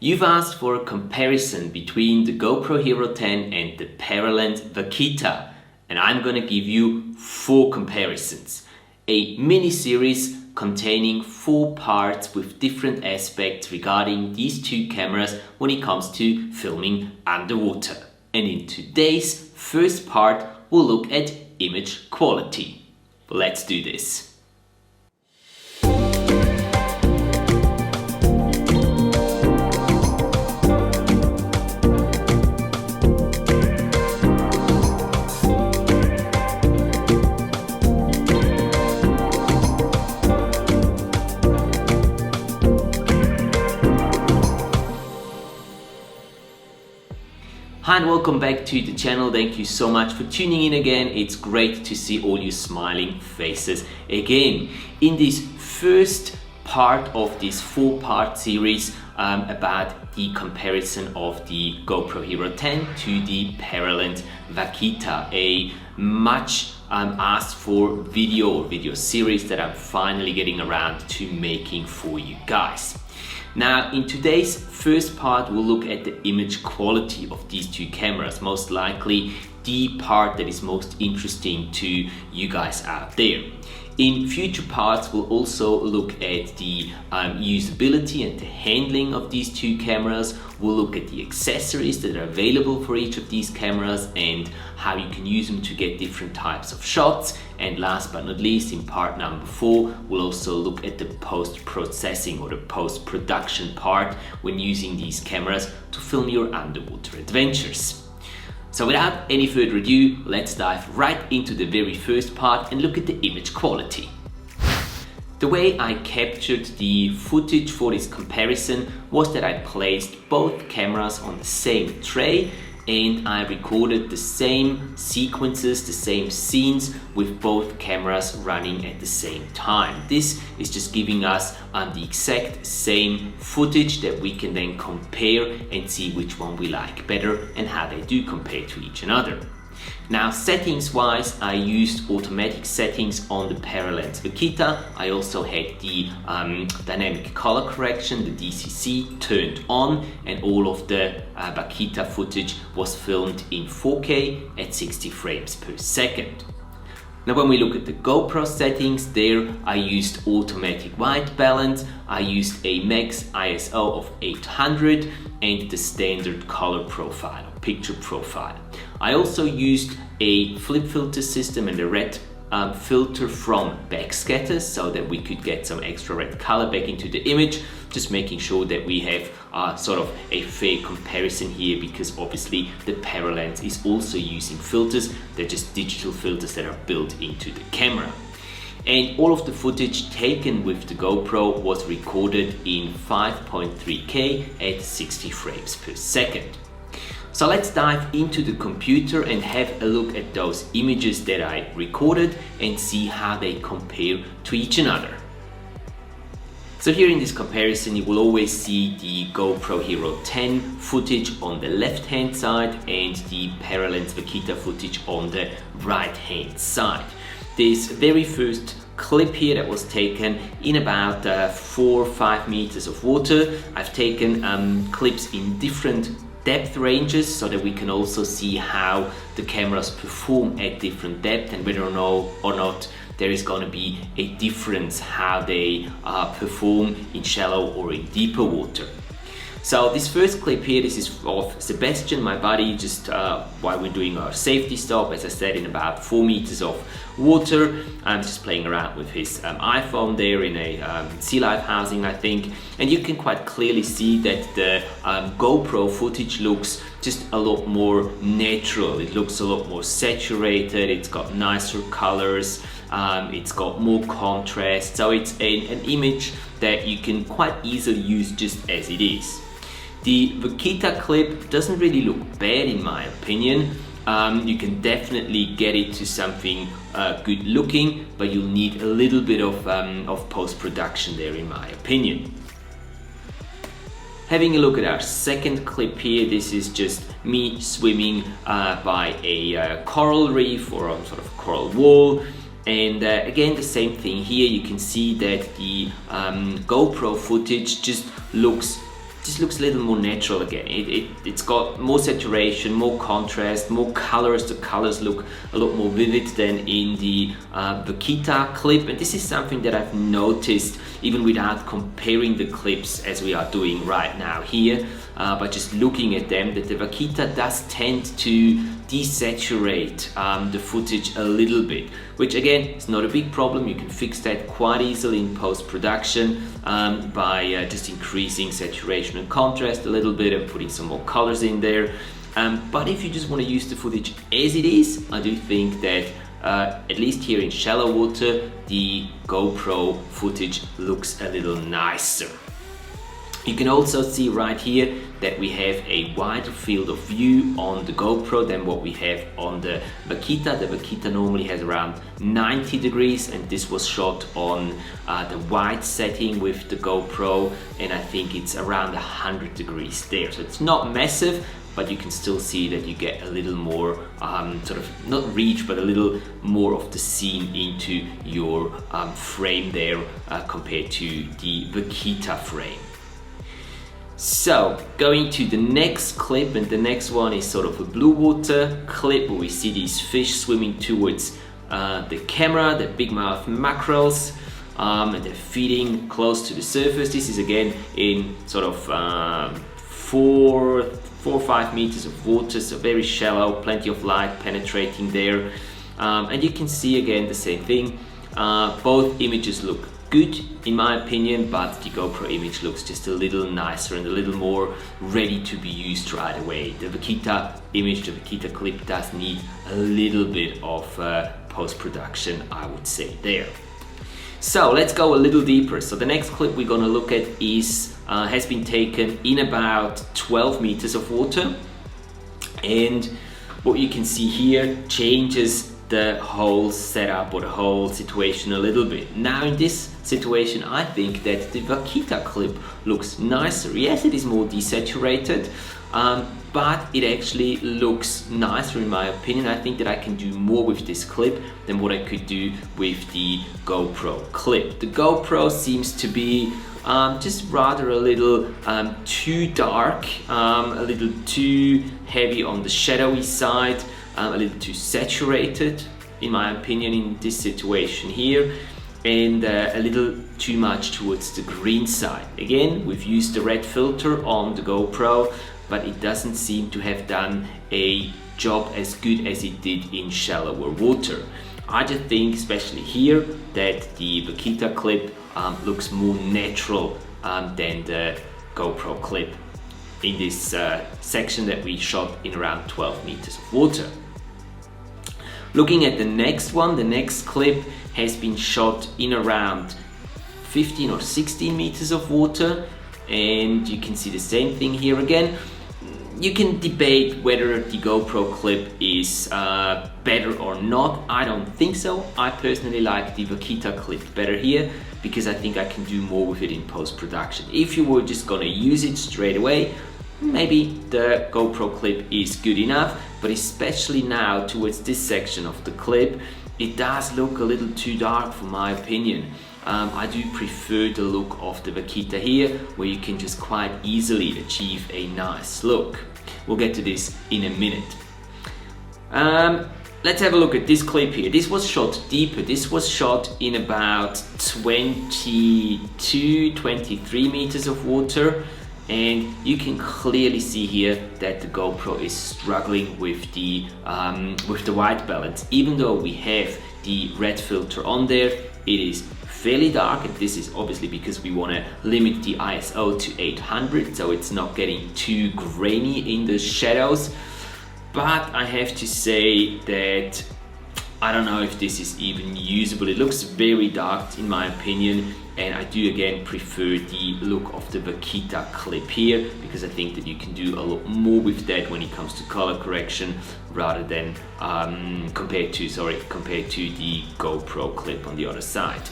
You've asked for a comparison between the GoPro Hero 10 and the Paralenz Vaquita, and I'm gonna give you 4 comparisons. A mini-series containing 4 parts with different aspects regarding these 2 cameras when it comes to filming underwater. And in today's first part, we'll look at image quality. Let's do this. Hi and welcome back to the channel. Thank you so much for tuning in again. It's great to see all your smiling faces again. In this first part of this 4-part series about the comparison of the GoPro Hero 10 to the Paralenz Vaquita, a much asked for video series that I'm finally getting around to making for you guys. Now, in today's first part, we'll look at the image quality of these 2 cameras, most likely the part that is most interesting to you guys out there. In future parts, we'll also look at the usability and the handling of these 2 cameras. We'll look at the accessories that are available for each of these cameras and how you can use them to get different types of shots. And last but not least, in part number 4, we'll also look at the post-processing or the post-production part when using these cameras to film your underwater adventures. So without any further ado, let's dive right into the very first part and look at the image quality. The way I captured the footage for this comparison was that I placed both cameras on the same tray and I recorded the same sequences, the same scenes with both cameras running at the same time. This is just giving us the exact same footage that we can then compare and see which one we like better and how they do compare to each another. Now, settings wise, I used automatic settings on the Paralenz Vaquita. I also had the dynamic color correction, the DCC, turned on, and all of the Vaquita footage was filmed in 4K at 60 frames per second. Now, when we look at the GoPro settings, there I used automatic white balance, I used a max ISO of 800 and the standard color profile, picture profile. I also used a flip filter system and a red filter from backscatter so that we could get some extra red color back into the image, just making sure that we have sort of a fair comparison here, because obviously the Paralenz is also using filters. They're just digital filters that are built into the camera. And all of the footage taken with the GoPro was recorded in 5.3K at 60 frames per second. So let's dive into the computer and have a look at those images that I recorded and see how they compare to each another. So here in this comparison, you will always see the GoPro Hero 10 footage on the left-hand side and the Paralenz Vaquita footage on the right-hand side. This very first clip here that was taken in about 4 or 5 meters of water. I've taken clips in different depth ranges so that we can also see how the cameras perform at different depth and whether or not there is going to be a difference how they perform in shallow or in deeper water. So this first clip here, this is of Sebastian, my buddy, just while we're doing our safety stop, as I said, in about 4 meters of water. I'm just playing around with his iPhone there in a sea life housing, I think. And you can quite clearly see that the GoPro footage looks just a lot more natural. It looks a lot more saturated, it's got nicer colors, it's got more contrast. So it's an image that you can quite easily use just as it is. The Vaquita clip doesn't really look bad in my opinion. You can definitely get it to something good looking, but you'll need a little bit of post-production there in my opinion. Having a look at our second clip here, this is just me swimming by a coral reef or a sort of coral wall. And again, the same thing here. You can see that the GoPro footage just looks just looks a little more natural again. It's got more saturation, more contrast, more colors. The colors look a lot more vivid than in the Vaquita clip, and this is something that I've noticed even without comparing the clips as we are doing right now here, but just looking at them, that the Vaquita does tend to desaturate the footage a little bit, which again is not a big problem. You can fix that quite easily in post-production by just increasing saturation and contrast a little bit and putting some more colors in there. But if you just want to use the footage as it is, I do think that at least here in shallow water, the GoPro footage looks a little nicer. You can also see right here that we have a wider field of view on the GoPro than what we have on the Vaquita. The Vaquita normally has around 90 degrees, and this was shot on the wide setting with the GoPro, and I think it's around 100 degrees there. So it's not massive, but you can still see that you get a little more sort of, not reach, but a little more of the scene into your frame there compared to the Vaquita frame. So going to the next clip, and the next one is sort of a blue water clip where we see these fish swimming towards the camera, the big mouth mackerels, and they're feeding close to the surface. This is again in sort of 4 or 5 meters of water, so very shallow, plenty of light penetrating there, and you can see again the same thing. Both images look good in my opinion, but the GoPro image looks just a little nicer and a little more ready to be used right away. The Vaquita image, the Vaquita clip does need a little bit of post-production, I would say there. So let's go a little deeper. So the next clip we're gonna look at is has been taken in about 12 meters of water, and what you can see here changes the whole setup or the whole situation a little bit. Now in this situation, I think that the Vaquita clip looks nicer. Yes, it is more desaturated, but it actually looks nicer in my opinion. I think that I can do more with this clip than what I could do with the GoPro clip. The GoPro seems to be just rather a little too dark, a little too heavy on the shadowy side, a little too saturated in my opinion in this situation here, and a little too much towards the green side. Again, we've used the red filter on the GoPro, but it doesn't seem to have done a job as good as it did in shallower water. I just think, especially here, that the Vaquita clip looks more natural than the GoPro clip in this section that we shot in around 12 meters of water. Looking at the next one, the next clip has been shot in around 15 or 16 meters of water, and you can see the same thing here again. You can debate whether the GoPro clip is better or not. I don't think so. I personally like the Vaquita clip better here because I think I can do more with it in post-production. If you were just gonna use it straight away, maybe the GoPro clip is good enough, but especially now towards this section of the clip, it does look a little too dark for my opinion. I do prefer the look of the Vaquita here, where you can just quite easily achieve a nice look. We'll get to this in a minute. Let's have a look at this clip here. This was shot deeper. This was shot in about 22, 23 meters of water. And you can clearly see here that the GoPro is struggling with the white balance. Even though we have the red filter on there, it is fairly dark, and this is obviously because we want to limit the ISO to 800, so it's not getting too grainy in the shadows. But I have to say that I don't know if this is even usable. It looks very dark in my opinion, and I do again prefer the look of the Vaquita clip here because I think that you can do a lot more with that when it comes to color correction rather than compared to the GoPro clip on the other side.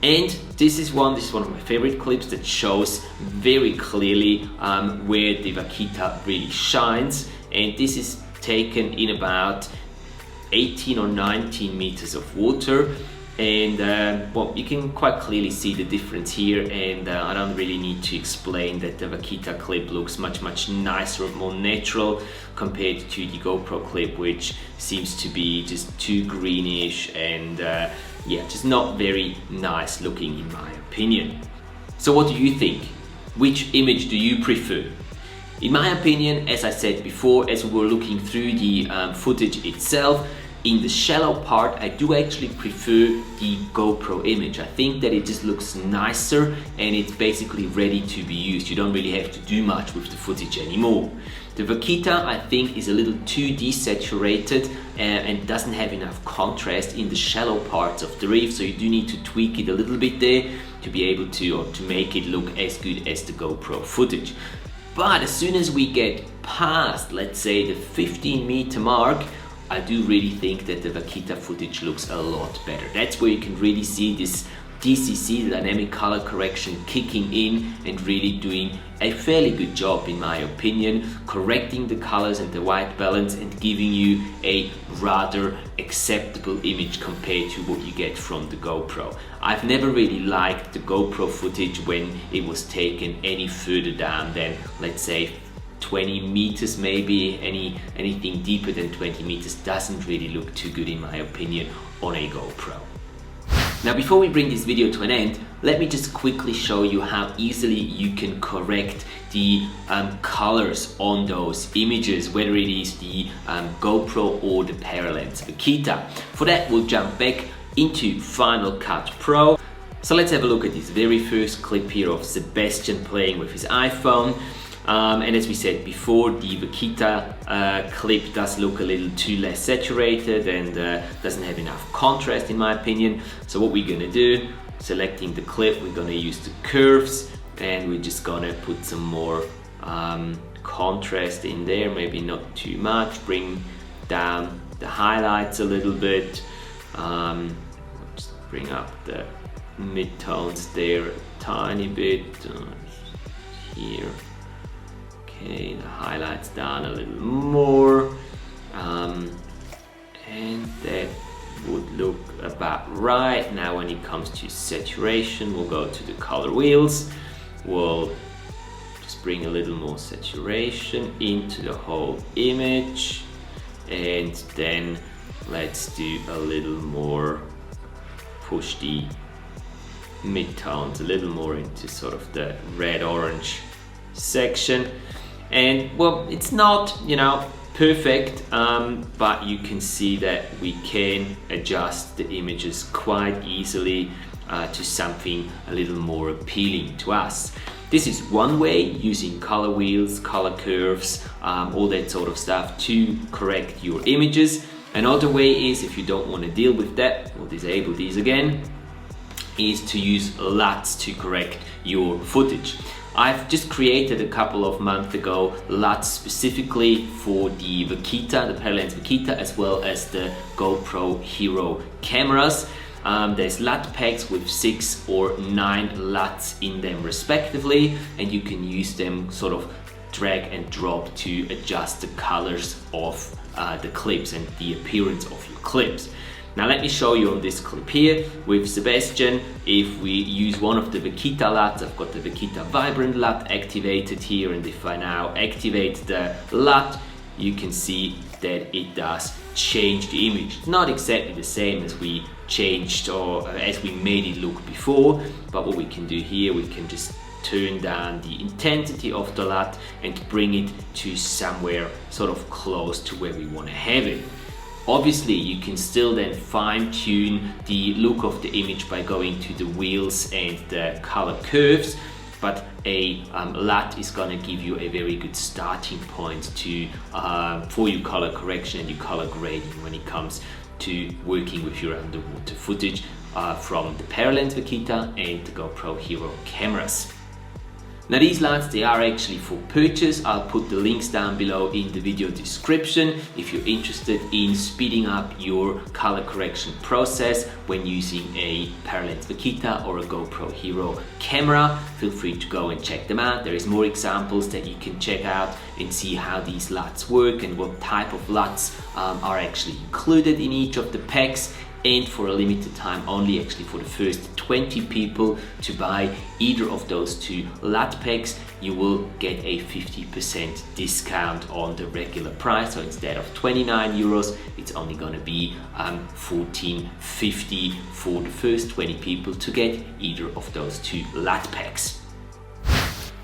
And this is one of my favorite clips that shows very clearly where the Vaquita really shines, and this is taken in about 18 or 19 meters of water, and well, you can quite clearly see the difference here, and I don't really need to explain that the Vaquita clip looks much nicer, more natural compared to the GoPro clip, which seems to be just too greenish and yeah, just not very nice looking in my opinion. So what do you think? Which image do you prefer? In my opinion, as I said before, as we were looking through the footage itself, in the shallow part, I do actually prefer the GoPro image. I think that it just looks nicer and it's basically ready to be used. You don't really have to do much with the footage anymore. The Vaquita, I think, is a little too desaturated and doesn't have enough contrast in the shallow parts of the reef, so you do need to tweak it a little bit there to be able to, or to make it look as good as the GoPro footage. But as soon as we get past, let's say, the 15-meter mark, I do really think that the Vaquita footage looks a lot better. That's where you can really see this DCC, the dynamic color correction, kicking in and really doing a fairly good job, in my opinion, correcting the colors and the white balance and giving you a rather acceptable image compared to what you get from the GoPro. I've never really liked the GoPro footage when it was taken any further down than, let's say, 20 meters maybe. Anything deeper than 20 meters doesn't really look too good, in my opinion, on a GoPro. Now, before we bring this video to an end, let me just quickly show you how easily you can correct the colors on those images, whether it is the GoPro or the Paralenz Vaquita. For that, we'll jump back into Final Cut Pro. So let's have a look at this very first clip here of Sebastian playing with his iPhone. And as we said before, the Vaquita clip does look a little too less saturated and doesn't have enough contrast, in my opinion. So what we're gonna do, selecting the clip, we're gonna use the curves and we're just gonna put some more contrast in there, maybe not too much, bring down the highlights a little bit, just bring up the midtones there a tiny bit, here. Okay, the highlights down a little more, and that would look about right. Now when it comes to saturation, we'll go to the color wheels. We'll just bring a little more saturation into the whole image, and then let's do a little more, push the midtones a little more into sort of the red-orange section. And well, it's not, you know, perfect, but you can see that we can adjust the images quite easily to something a little more appealing to us. This is one way, using color wheels, color curves, all that sort of stuff to correct your images. Another way is, if you don't want to deal with that, we'll disable these again, is to use LUTs to correct your footage. I've just created a couple of months ago LUTs specifically for the Vaquita, the Paralenz Vaquita, as well as the GoPro Hero cameras. There's LUT packs with 6 or 9 LUTs in them respectively, and you can use them sort of drag and drop to adjust the colors of the clips and the appearance of your clips. Now let me show you on this clip here with Sebastian. If we use one of the Vaquita LUTs, I've got the Vaquita Vibrant LUT activated here, and if I now activate the LUT, you can see that it does change the image. It's not exactly the same as we changed or as we made it look before, but what we can do here, we can just turn down the intensity of the LUT and bring it to somewhere sort of close to where we want to have it. Obviously, you can still then fine-tune the look of the image by going to the wheels and the color curves, but a LUT is going to give you a very good starting point to for your color correction and your color grading when it comes to working with your underwater footage from the Paralenz Vaquita and the GoPro Hero cameras. Now these LUTs, they are actually for purchase. I'll put the links down below in the video description if you're interested in speeding up your color correction process when using a Paralenz Vaquita or a GoPro Hero camera. Feel free to go and check them out. There is more examples that you can check out and see how these LUTs work and what type of LUTs are actually included in each of the packs. and for a limited time only, actually for the first 20 people to buy either of those two LUT packs, you will get a 50% discount on the regular price. So instead of 29 euros, it's only going to be 14.50 for the first 20 people to get either of those two LUT packs.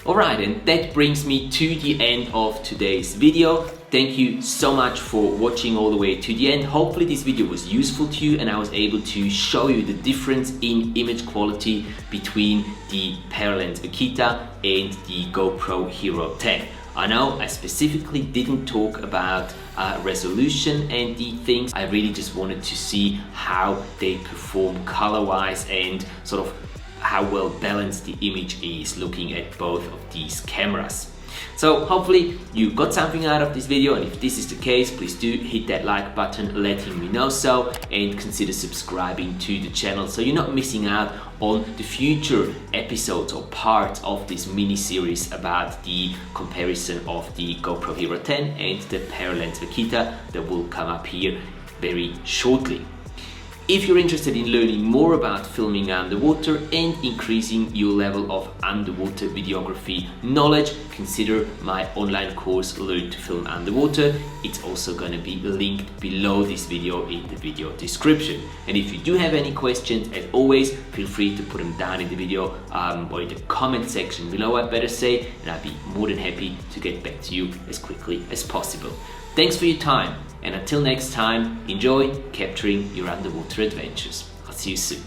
Alright, and that brings me to the end of today's video. Thank you so much for watching all the way to the end. Hopefully this video was useful to you and I was able to show you the difference in image quality between the Paralenz Vaquita and the GoPro Hero 10. I know I specifically didn't talk about resolution and the things. I really just wanted to see how they perform color-wise and sort of how well balanced the image is looking at both of these cameras. So hopefully you got something out of this video, and if this is the case, please do hit that like button letting me know so, and consider subscribing to the channel so you're not missing out on the future episodes or parts of this mini series about the comparison of the GoPro Hero 10 and the Paralenz Vaquita that will come up here very shortly. If you're interested in learning more about filming underwater and increasing your level of underwater videography knowledge, consider my online course Learn to Film Underwater. It's also going to be linked below this video in the video description. And if you do have any questions, as always, feel free to put them down in the video or in the comment section below, I'd better say, and I'd be more than happy to get back to you as quickly as possible. Thanks for your time, and until next time, enjoy capturing your underwater adventures. I'll see you soon.